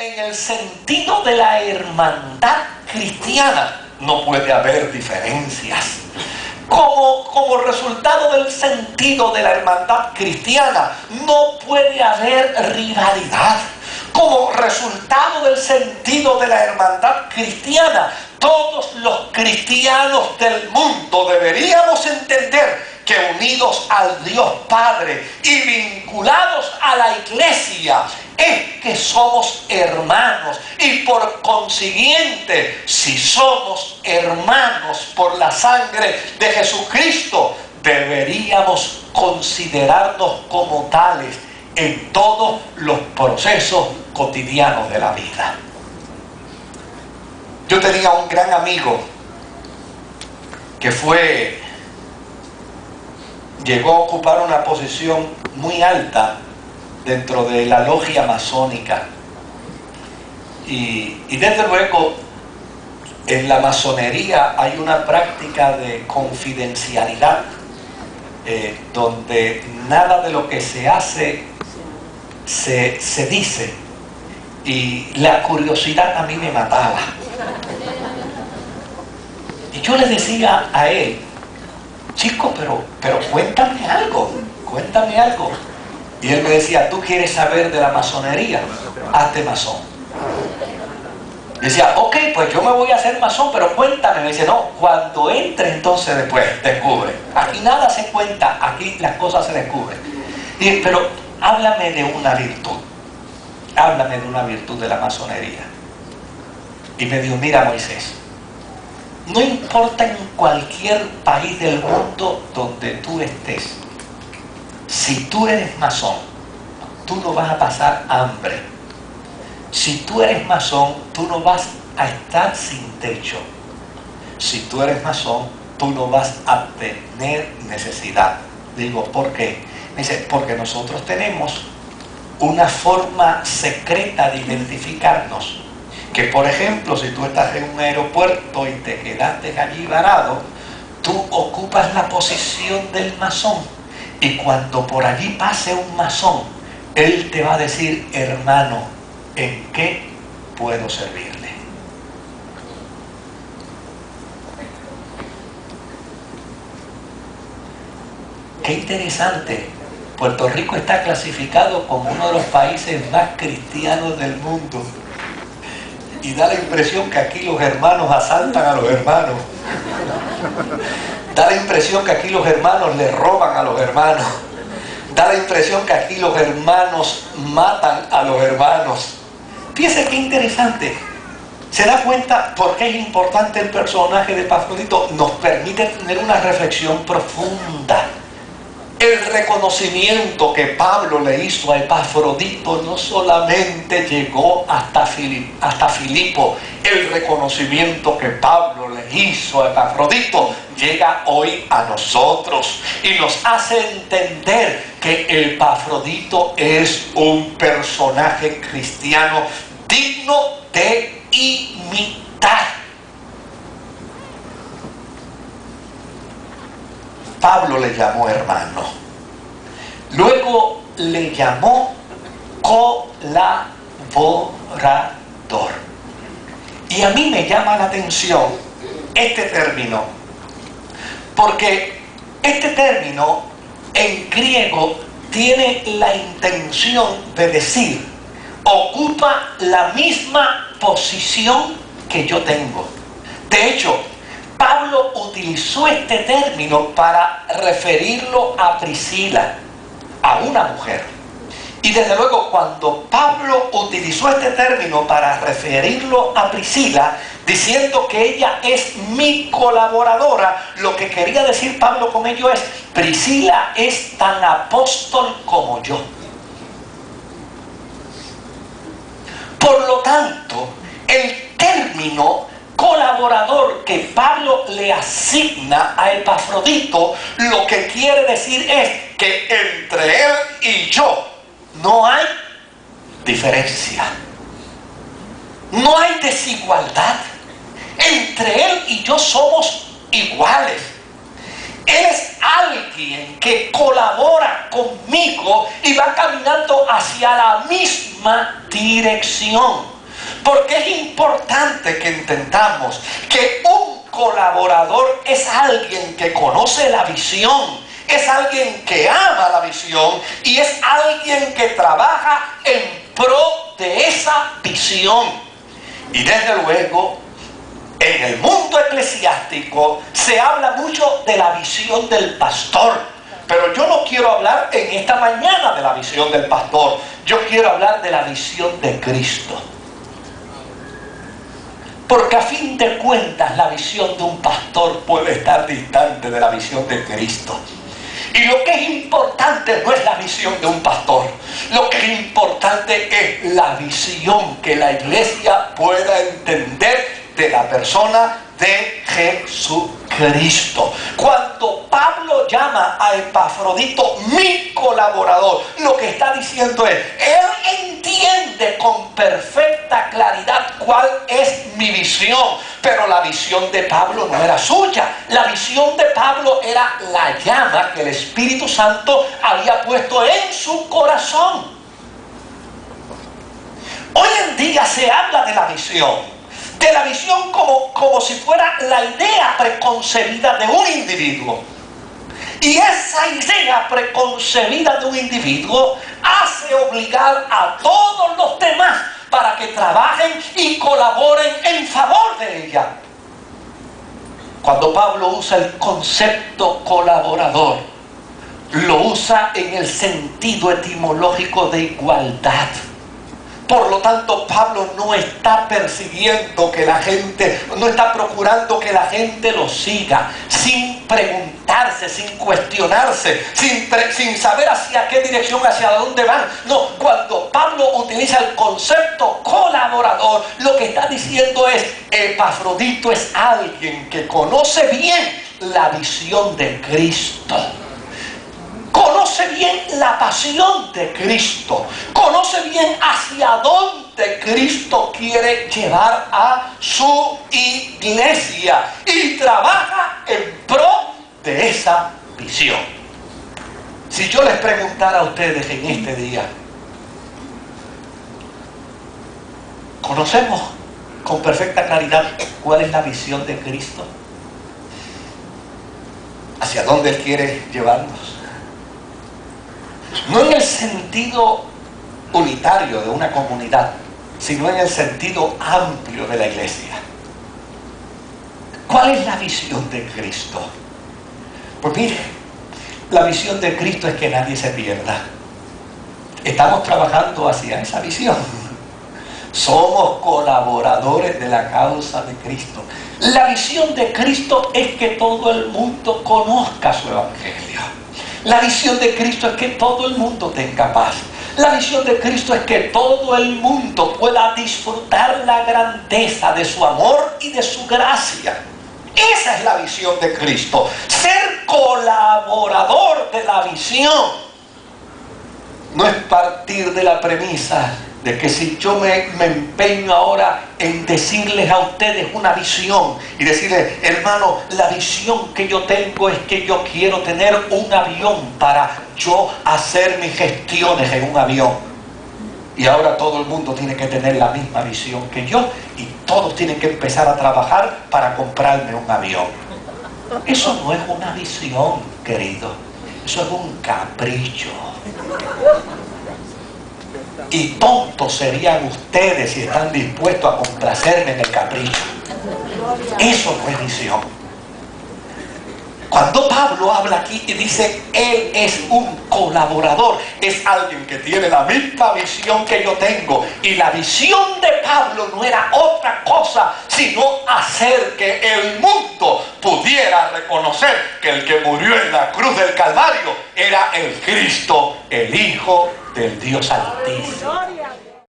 en el sentido de la hermandad cristiana no puede haber diferencias. Como resultado del sentido de la hermandad cristiana no puede haber rivalidad. Como resultado del sentido de la hermandad cristiana, todos los cristianos del mundo deberíamos entender que unidos al Dios Padre y vinculados a la Iglesia es que somos hermanos, y por consiguiente, si somos hermanos por la sangre de Jesucristo, deberíamos considerarnos como tales en todos los procesos cotidianos de la vida. Yo tenía un gran amigo que llegó a ocupar una posición muy alta dentro de la logia masónica, y desde luego en la masonería hay una práctica de confidencialidad, donde nada de lo que se hace se dice, y la curiosidad a mí me mataba. Y yo le decía a él: chico, pero cuéntame algo. Y él me decía: ¿tú quieres saber de la masonería? Hazte masón. Y decía: ok, pues yo me voy a hacer masón, pero cuéntame. Me dice: no, cuando entre entonces después descubre. Aquí nada se cuenta, aquí las cosas se descubren. Y, pero háblame de una virtud. Háblame de una virtud de la masonería. Y me dijo: mira, Moisés, no importa en cualquier país del mundo donde tú estés, si tú eres masón, tú no vas a pasar hambre. Si tú eres masón, tú no vas a estar sin techo. Si tú eres masón, tú no vas a tener necesidad. Digo: ¿por qué? Me dice: porque nosotros tenemos una forma secreta de identificarnos. Que, por ejemplo, si tú estás en un aeropuerto y te quedaste allí varado, tú ocupas la posición del masón, y cuando por allí pase un masón, él te va a decir: hermano, ¿en qué puedo servirle? Qué interesante. Puerto Rico está clasificado como uno de los países más cristianos del mundo. Y da la impresión que aquí los hermanos asaltan a los hermanos. Da la impresión que aquí los hermanos le roban a los hermanos. Da la impresión que aquí los hermanos matan a los hermanos. Fíjese qué interesante. ¿Se da cuenta por qué es importante el personaje de Epafrodito? Nos permite tener una reflexión profunda. El reconocimiento que Pablo le hizo a Epafrodito no solamente llegó hasta Filipo. El reconocimiento que Pablo le hizo a Epafrodito llega hoy a nosotros y nos hace entender que Epafrodito es un personaje cristiano digno de imitar. Pablo le llamó hermano, luego le llamó colaborador. Y a mí me llama la atención este término, porque este término en griego tiene la intención de decir: ocupa la misma posición que yo tengo. De hecho, Pablo utilizó este término para referirlo a Priscila, a una mujer. Y desde luego, cuando Pablo utilizó este término para referirlo a Priscila, diciendo que ella es mi colaboradora, lo que quería decir Pablo con ello es: Priscila es tan apóstol como yo. Por lo tanto, el término colaborador que Pablo le asigna a Epafrodito, lo que quiere decir es que entre él y yo no hay diferencia, no hay desigualdad. Entre él y yo somos iguales. Él es alguien que colabora conmigo y va caminando hacia la misma dirección. Porque es importante que entendamos que un colaborador es alguien que conoce la visión, es alguien que ama la visión y es alguien que trabaja en pro de esa visión. Y desde luego, en el mundo eclesiástico se habla mucho de la visión del pastor. Pero yo no quiero hablar en esta mañana de la visión del pastor. Yo quiero hablar de la visión de Cristo. Porque a fin de cuentas la visión de un pastor puede estar distante de la visión de Cristo. Y lo que es importante no es la visión de un pastor. Lo que es importante es la visión que la iglesia pueda entender de la persona de Jesucristo. Cuando Pablo llama a Epafrodito mi colaborador, lo que está diciendo es, él entiende con perfecta claridad cuál es mi visión, pero la visión de Pablo no era suya. La visión de Pablo era la llama que el Espíritu Santo había puesto en su corazón. Hoy en día se habla de la visión como si fuera la idea preconcebida de un individuo. Y esa idea preconcebida de un individuo hace obligar a todos los demás para que trabajen y colaboren en favor de ella. Cuando Pablo usa el concepto colaborador, lo usa en el sentido etimológico de igualdad. Por lo tanto, Pablo no está persiguiendo que la gente, no está procurando que la gente lo siga, sin preguntarse, sin cuestionarse, sin saber hacia qué dirección, hacia dónde van. No, cuando Pablo utiliza el concepto colaborador, lo que está diciendo es, Epafrodito es alguien que conoce bien la visión de Cristo. Conoce bien la pasión de Cristo. Conoce bien hacia dónde Cristo quiere llevar a su iglesia. Y trabaja en pro de esa visión. Si yo les preguntara a ustedes en este día, ¿conocemos con perfecta claridad cuál es la visión de Cristo? ¿Hacia dónde Él quiere llevarnos? No en el sentido unitario de una comunidad, sino en el sentido amplio de la iglesia. ¿Cuál es la visión de Cristo? Pues mire, la visión de Cristo es que nadie se pierda. Estamos trabajando hacia esa visión. Somos colaboradores de la causa de Cristo. La visión de Cristo es que todo el mundo conozca su evangelio. La visión de Cristo es que todo el mundo tenga paz. La visión de Cristo es que todo el mundo pueda disfrutar la grandeza de su amor y de su gracia. Esa es la visión de Cristo. Ser colaborador de la visión no es partir de la premisa de que si yo me empeño ahora en decirles a ustedes una visión y decirles, hermano, la visión que yo tengo es que yo quiero tener un avión para yo hacer mis gestiones en un avión. Y ahora todo el mundo tiene que tener la misma visión que yo y todos tienen que empezar a trabajar para comprarme un avión. Eso no es una visión, querido. Eso es un capricho. Y tontos serían ustedes si están dispuestos a complacerme en el capricho. Eso no es visión. Cuando Pablo habla aquí y dice, él es un colaborador, es alguien que tiene la misma visión que yo tengo. Y la visión de Pablo no era otra cosa, sino hacer que el mundo pudiera reconocer que el que murió en la cruz del Calvario era el Cristo, el Hijo del Dios Altísimo.